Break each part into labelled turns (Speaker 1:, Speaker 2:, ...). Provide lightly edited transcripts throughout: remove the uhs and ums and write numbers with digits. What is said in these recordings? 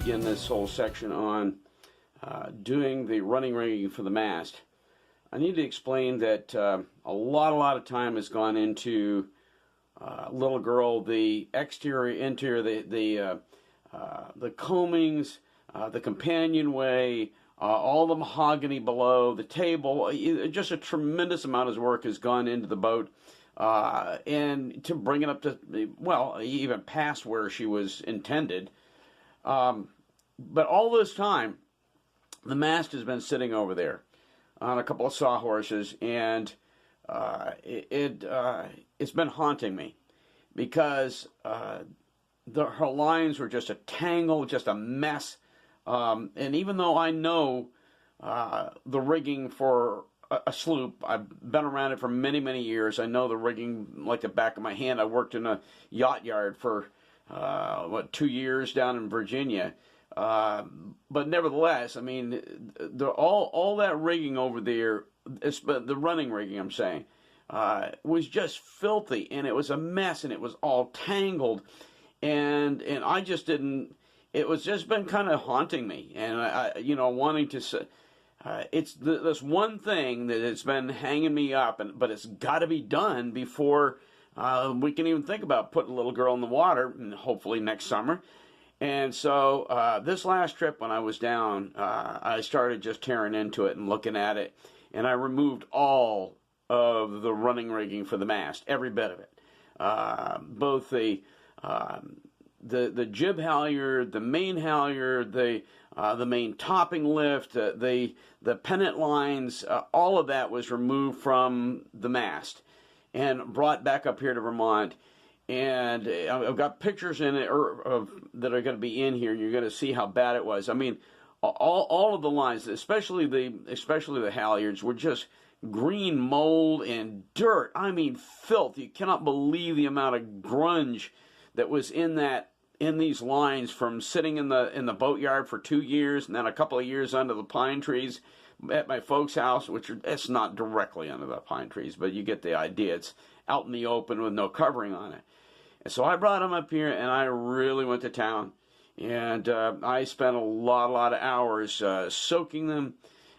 Speaker 1: begin this whole section on doing the running rigging for the mast, I need to explain that a lot of time has gone into little girl, the exterior, interior, the combings, the companionway, all the mahogany below, the table. Just a tremendous amount of work has gone into the boat, and to bring it up to, well, even past where she was intended. But all this time, the mast has been sitting over there on a couple of sawhorses, and it's been haunting me because her lines were just a tangle, just a mess. And even though I know the rigging for a sloop, I've been around it for many years. I know the rigging like the back of my hand. I worked in a yacht yard for 2 years down in Virginia. But nevertheless, I mean, all that rigging over there, the running rigging, I'm saying, was just filthy, and it was a mess, and it was all tangled, and I just didn't. It was just been kind of haunting me, and I wanting to say, it's this one thing that has been hanging me up, but it's got to be done before we can even think about putting a little girl in the water, and hopefully next summer. And so this last trip when I was down, I started just tearing into it and looking at it, and I removed all of the running rigging for the mast, every bit of it, both the jib halyard, the main halyard, the main topping lift, the pennant lines, all of that was removed from the mast and brought back up here to Vermont. And I've got pictures in it that are going to be in here, and you're going to see how bad it was. I mean, all of the lines, especially the halyards, were just green mold and dirt. I mean, filth. You cannot believe the amount of grunge that was in these lines from sitting in the boatyard for 2 years, and then a couple of years under the pine trees at my folks' house, it's not directly under the pine trees, but you get the idea. It's out in the open with no covering on it. And so I brought them up here, and I really went to town, and I spent a lot of hours soaking them,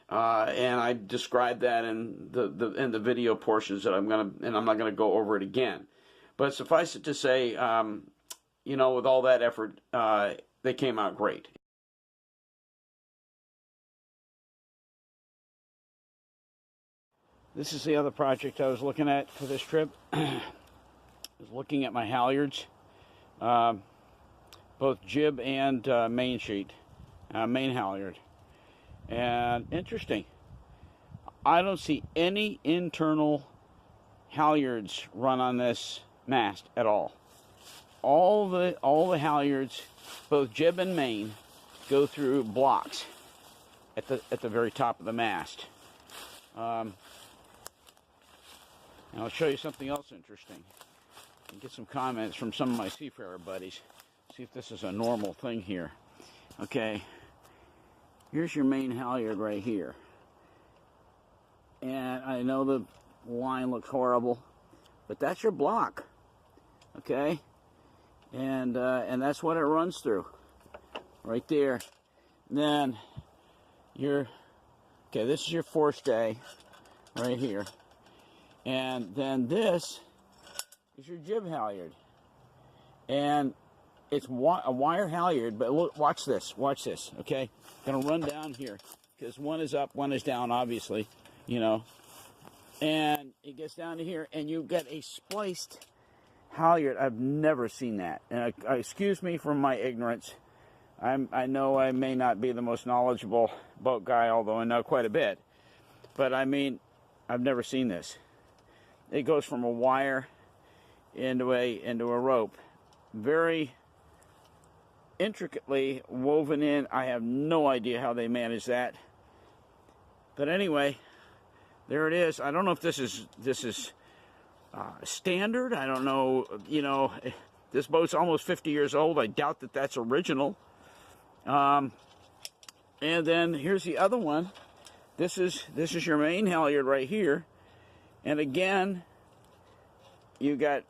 Speaker 1: and I described that in the video portions that I'm not gonna go over it again. But suffice it to say, with all that effort, they came out great. This is the other project I was looking at for this trip. I was looking at my halyards, both jib and main sheet, main halyard. And interesting, I don't see any internal halyards run on this mast at all. All the halyards, both jib and main, go through blocks at the very top of the mast. And I'll show you something else interesting. And get some comments from some of my seafarer buddies. See if this is a normal thing here. Okay, here's your main halyard right here. And I know the line looks horrible, but that's your block. Okay, and that's what it runs through, right there. And then this is your forestay right here, and then this is your jib halyard, and it's a wire halyard. But look, watch this, okay? Gonna run down here because one is up, one is down, obviously, and it gets down to here, and you've got a spliced halyard. I've never seen that, and excuse me for my ignorance. I know I may not be the most knowledgeable boat guy, although I know quite a bit, but I mean, I've never seen this. It goes from a wire into a rope, very intricately woven in. I have no idea how they manage that, but anyway, there it is. I don't know if this is standard. I don't know. This boat's almost 50 years old. I doubt that that's original. And then here's the other one. This is your main halyard right here, and again, you got.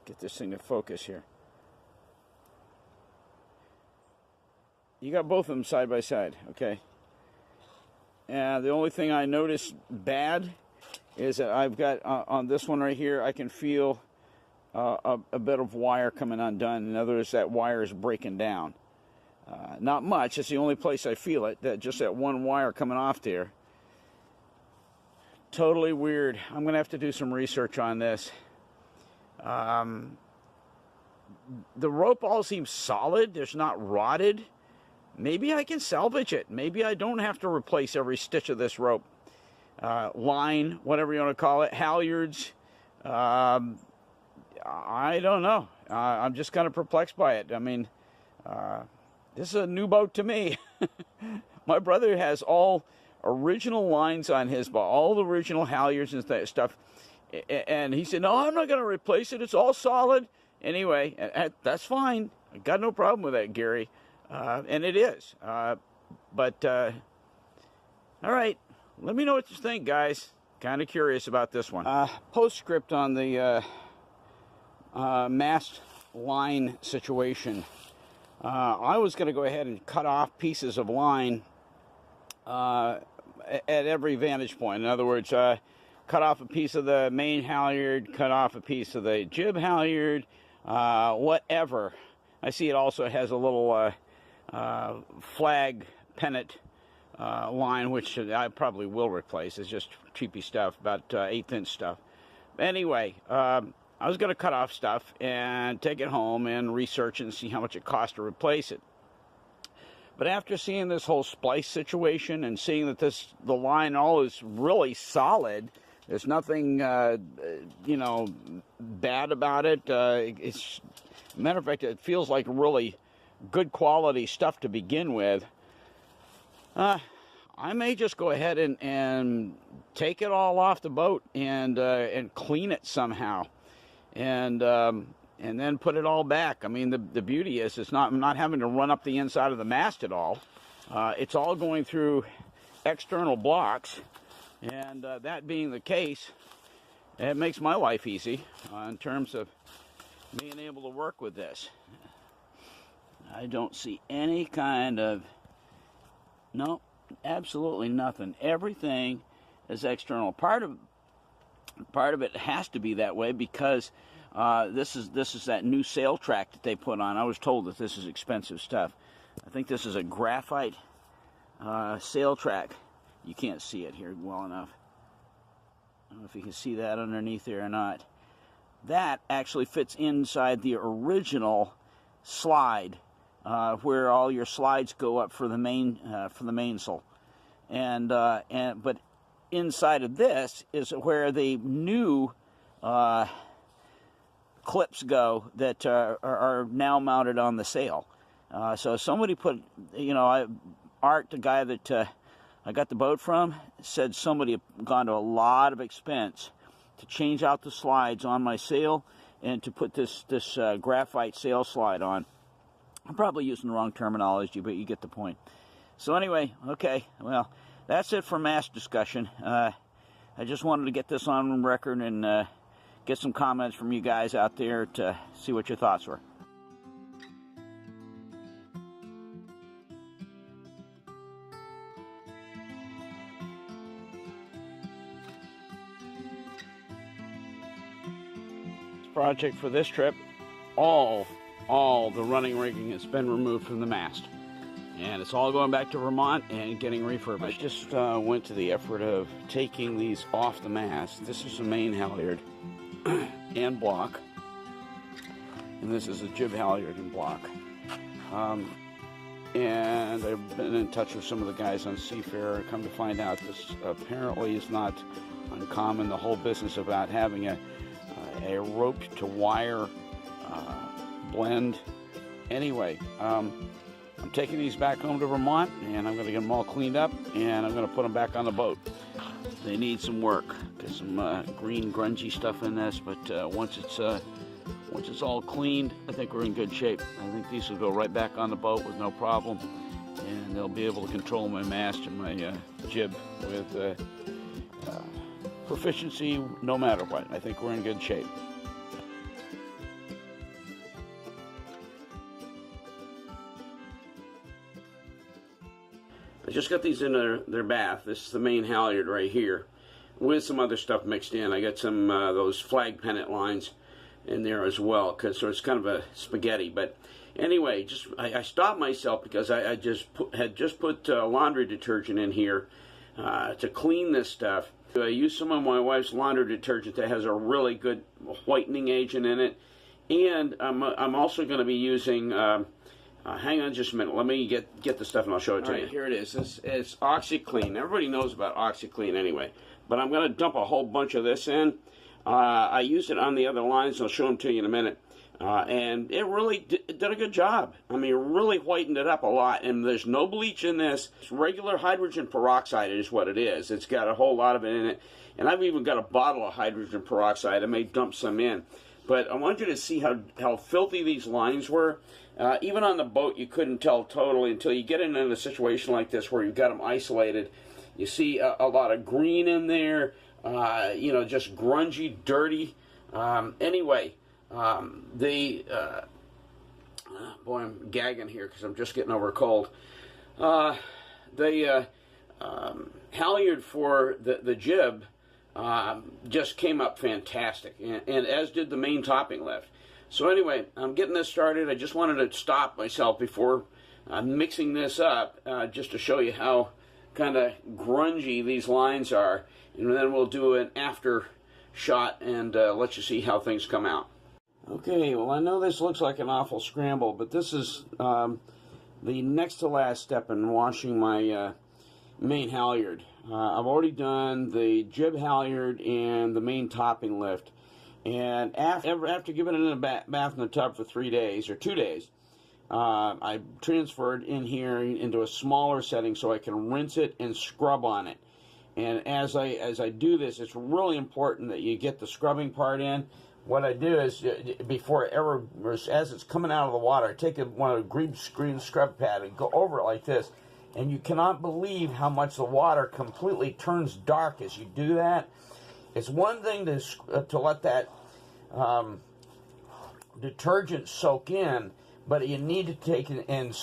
Speaker 1: Get this thing to focus here. you got both of them side by side, okay? And the only thing I noticed bad is that I've got, on this one right here, I can feel a bit of wire coming undone. In other words, that wire is breaking down. Not much, it's the only place I feel it, that just that one wire coming off there. Totally weird. I'm going to have to do some research on this. The rope all seems solid. There's not rotted. Maybe I can salvage it. Maybe I don't have to replace every stitch of this rope. Line, whatever you want to call it, halyards. I don't know. I'm just kind of perplexed by it. I mean, this is a new boat to me. My brother has all original lines on his boat, all the original halyards and stuff. And he said, no, I'm not going to replace it. It's all solid. Anyway, that's fine. I got no problem with that, Gary. And it is. All right. Let me know what you think, guys. Kind of curious about this one. Postscript on the mast line situation. I was going to go ahead and cut off pieces of line at every vantage point. In other words, cut off a piece of the main halyard, cut off a piece of the jib halyard, whatever. I see it also has a little flag pennant line, which I probably will replace. It's just cheapy stuff, about 1/8 inch stuff. Anyway, I was going to cut off stuff and take it home and research and see how much it costs to replace it. But after seeing this whole splice situation and seeing that the line all is really solid, there's nothing, bad about it. It's, matter of fact, it feels like really good quality stuff to begin with. I may just go ahead and take it all off the boat and clean it somehow, and then put it all back. I mean, the beauty is I'm not having to run up the inside of the mast at all. It's all going through external blocks, and that being the case, it makes my life easy in terms of being able to work with this. I don't see any kind of, no, absolutely nothing. Everything is external. Part of it has to be that way because this is that new sail track that they put on. I was told that this is expensive stuff. I think this is a graphite sail track. You can't see it here well enough. I don't know if you can see that underneath there or not. That actually fits inside the original slide, where all your slides go up for the mainsail, but inside of this is where the new clips go that are now mounted on the sail. So somebody put, Art, the guy that I got the boat from, said somebody had gone to a lot of expense to change out the slides on my sail and to put this graphite sail slide on. I'm probably using the wrong terminology, but you get the point. So anyway, okay, well, that's it for mast discussion. I just wanted to get this on record and get some comments from you guys out there to see what your thoughts were. Project for this trip, all the running rigging has been removed from the mast, and it's all going back to Vermont and getting refurbished. I just went to the effort of taking these off the mast. This is the main halyard and block, and this is a jib halyard and block. And I've been in touch with some of the guys on Seafarer. Come to find out, this apparently is not uncommon. The whole business about having a rope to wire blend. Anyway, I'm taking these back home to Vermont, and I'm going to get them all cleaned up, and I'm going to put them back on the boat. They need some work. There's some green grungy stuff in this, but once it's all cleaned, I think we're in good shape. I think these will go right back on the boat with no problem, and they'll be able to control my mast and my jib with proficiency no matter what. I think we're in good shape. I just got these in their bath. This is the main halyard right here, with some other stuff mixed in. I got some those flag pennant lines in there as well, so it's kind of a spaghetti. But anyway, I stopped myself because I had just put laundry detergent in here to clean this stuff. I used some of my wife's laundry detergent that has a really good whitening agent in it, and I'm also going to be using. Hang on just a minute. Let me get the stuff and I'll show it to you. Here it is. It's OxyClean. Everybody knows about OxyClean anyway, but I'm going to dump a whole bunch of this in. I used it on the other lines. I'll show them to you in a minute. And it really did a good job. I mean, it really whitened it up a lot. And there's no bleach in this. It's regular hydrogen peroxide is what it is. It's got a whole lot of it in it. And I've even got a bottle of hydrogen peroxide. I may dump some in. But I want you to see how filthy these lines were. Even on the boat, you couldn't tell totally until you get in a situation like this where you've got them isolated. You see a lot of green in there, you know, just grungy, dirty. Anyway, boy, I'm gagging here because I'm just getting over a cold. The halyard for the jib just came up fantastic, and as did the main topping lift. So anyway, I'm getting this started. I just wanted to stop myself before mixing this up, just to show you how kind of grungy these lines are, and then we'll do an after shot and let you see how things come out. Okay, well, I know this looks like an awful scramble, but this is the next to last step in washing my main halyard. I've already done the jib halyard and the main topping lift. And after giving it in a bath in the tub for 3 days, or 2 days, I transferred in here into a smaller setting so I can rinse it and scrub on it. And as I do this, it's really important that you get the scrubbing part in. What I do is, before it ever, as it's coming out of the water, I take one of the green screen scrub pad and go over it like this. And you cannot believe how much the water completely turns dark as you do that. It's one thing to let that detergent soak in, but you need to take it and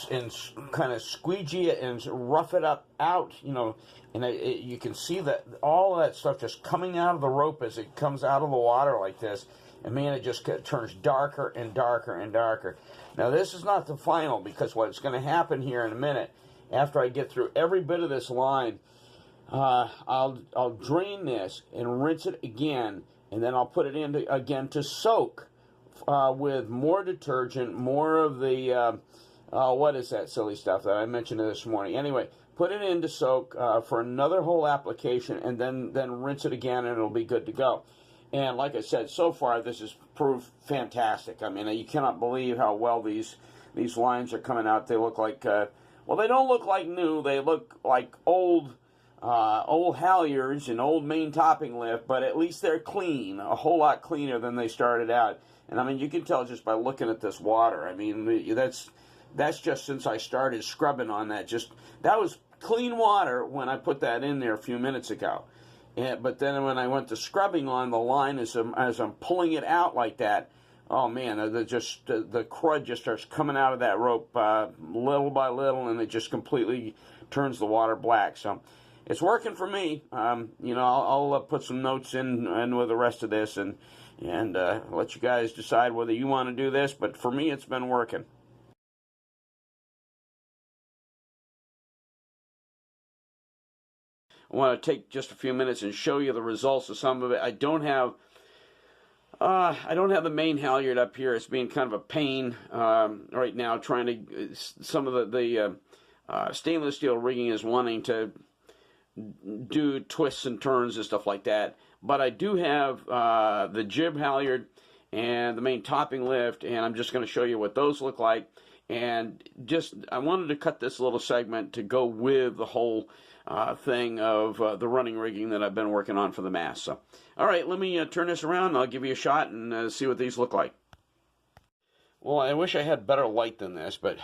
Speaker 1: kind of squeegee it and rough it up out, you know, and you can see that all of that stuff just coming out of the rope as it comes out of the water like this, and man, it just turns darker and darker and darker. Now, this is not the final, because what's going to happen here in a minute, after I get through every bit of this line, I'll drain this and rinse it again, and then I'll put it in again to soak with more detergent, more of the what is that silly stuff that I mentioned this morning? Anyway, put it in to soak for another whole application, and then rinse it again, and it'll be good to go. And like I said, so far this has proved fantastic. I mean, you cannot believe how well these lines are coming out. They look like well, they don't look like new. They look like old halyards and old main topping lift, but at least they're clean, a whole lot cleaner than they started out. And I mean, you can tell just by looking at this water. I mean, that's just since I started scrubbing on that. That was clean water when I put that in there a few minutes ago. But then when I went to scrubbing on the line, as I'm pulling it out like that, oh man, the crud just starts coming out of that rope little by little, and it just completely turns the water black. So it's working for me. You know, I'll put some notes in with the rest of this and let you guys decide whether you want to do this. But for me, it's been working. I want to take just a few minutes and show you the results of some of it. I don't have the main halyard up here. It's being kind of a pain right now, trying to. Some of the stainless steel rigging is wanting to do twists and turns and stuff like that. But I do have the jib halyard and the main topping lift, and I'm just going to show you what those look like. And I wanted to cut this little segment to go with the whole thing of the running rigging that I've been working on for the mast. So, all right, let me turn this around, and I'll give you a shot and see what these look like. Well, I wish I had better light than this, but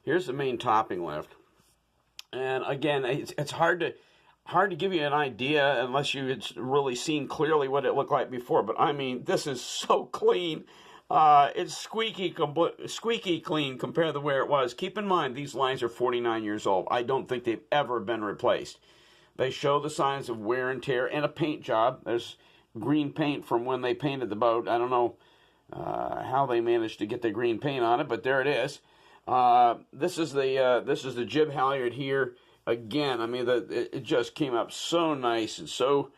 Speaker 1: here's the main topping lift. And again, it's hard to give you an idea unless you had really seen clearly what it looked like before. But I mean, this is so clean. It's squeaky clean compared to where it was. Keep in mind, these lines are 49 years old. I don't think they've ever been replaced. They show the signs of wear and tear and a paint job. There's green paint from when they painted the boat. I don't know how they managed to get the green paint on it, but there it is. This is the jib halyard here. Again, I mean, it just came up so nice and so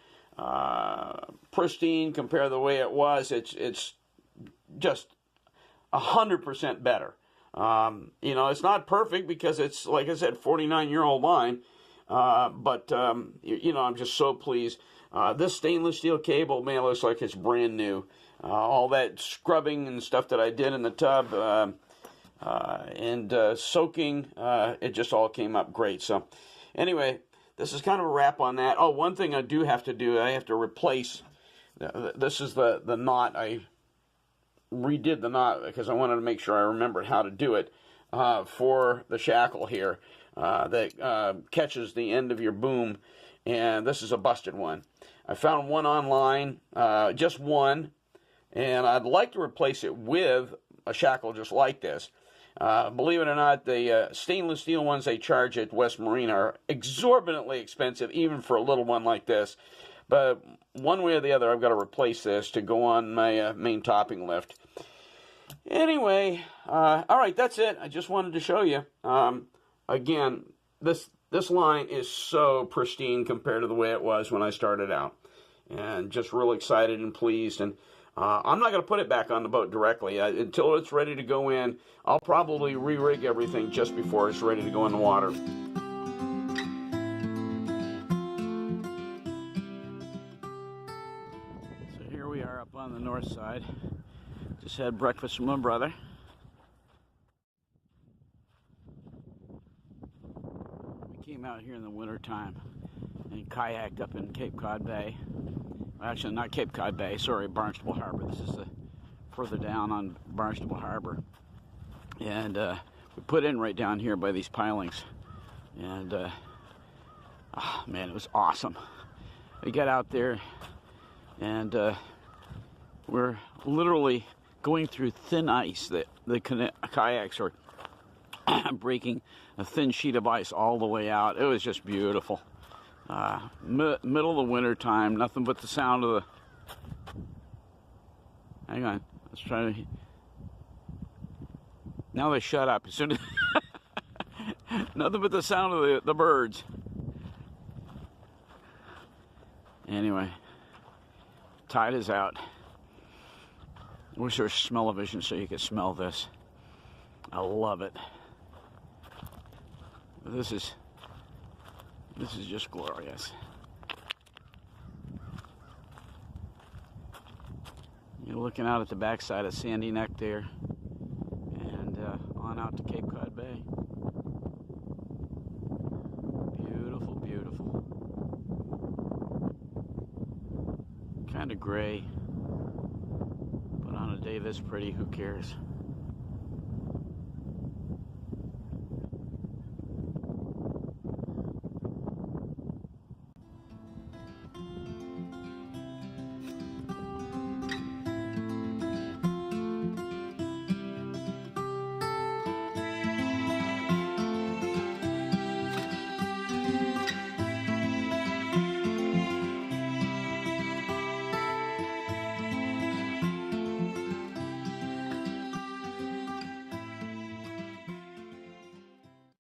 Speaker 1: pristine compared to the way it was. It's just 100% better. It's not perfect because it's, like I said, 49-year-old line. But I'm just so pleased. This stainless steel cable, man, looks like it's brand new. All that scrubbing and stuff that I did in the tub and soaking, it just all came up great. So anyway, this is kind of a wrap on that. Oh, one thing I do have to do, I have to replace, this is the knot. I redid the knot because I wanted to make sure I remembered how to do it for the shackle here that catches the end of your boom, and this is a busted one. I found one online, just one, and I'd like to replace it with a shackle just like this. Believe it or not, the stainless steel ones they charge at West Marine are exorbitantly expensive, even for a little one like this. But one way or the other, I've got to replace this to go on my main topping lift. Anyway, all right, that's it. I just wanted to show you. Again, this line is so pristine compared to the way it was when I started out. And just real excited and pleased. And I'm not going to put it back on the boat directly. Until it's ready to go in, I'll probably re-rig everything just before it's ready to go in the water. So here we are up on the north side. Just had breakfast with my brother. We came out here in the winter time and kayaked up in Cape Cod Bay. Actually, not Cape Cod Bay, sorry, Barnstable Harbor. This is further down on Barnstable Harbor. And we put in right down here by these pilings. And, man, it was awesome. We got out there and we're literally going through thin ice. The kayaks are breaking a thin sheet of ice all the way out. It was just beautiful. Middle of the winter time, nothing but the sound of the... Hang on, let's try to... Now they shut up as soon as... Nothing but the sound of the birds. Anyway, tide is out. Wish there was smell-o-vision so you could smell this. I love it. This is just glorious. You're looking out at the backside of Sandy Neck there, and on out to Cape Cod Bay. Beautiful, beautiful. Kind of gray, but on a day this pretty, who cares?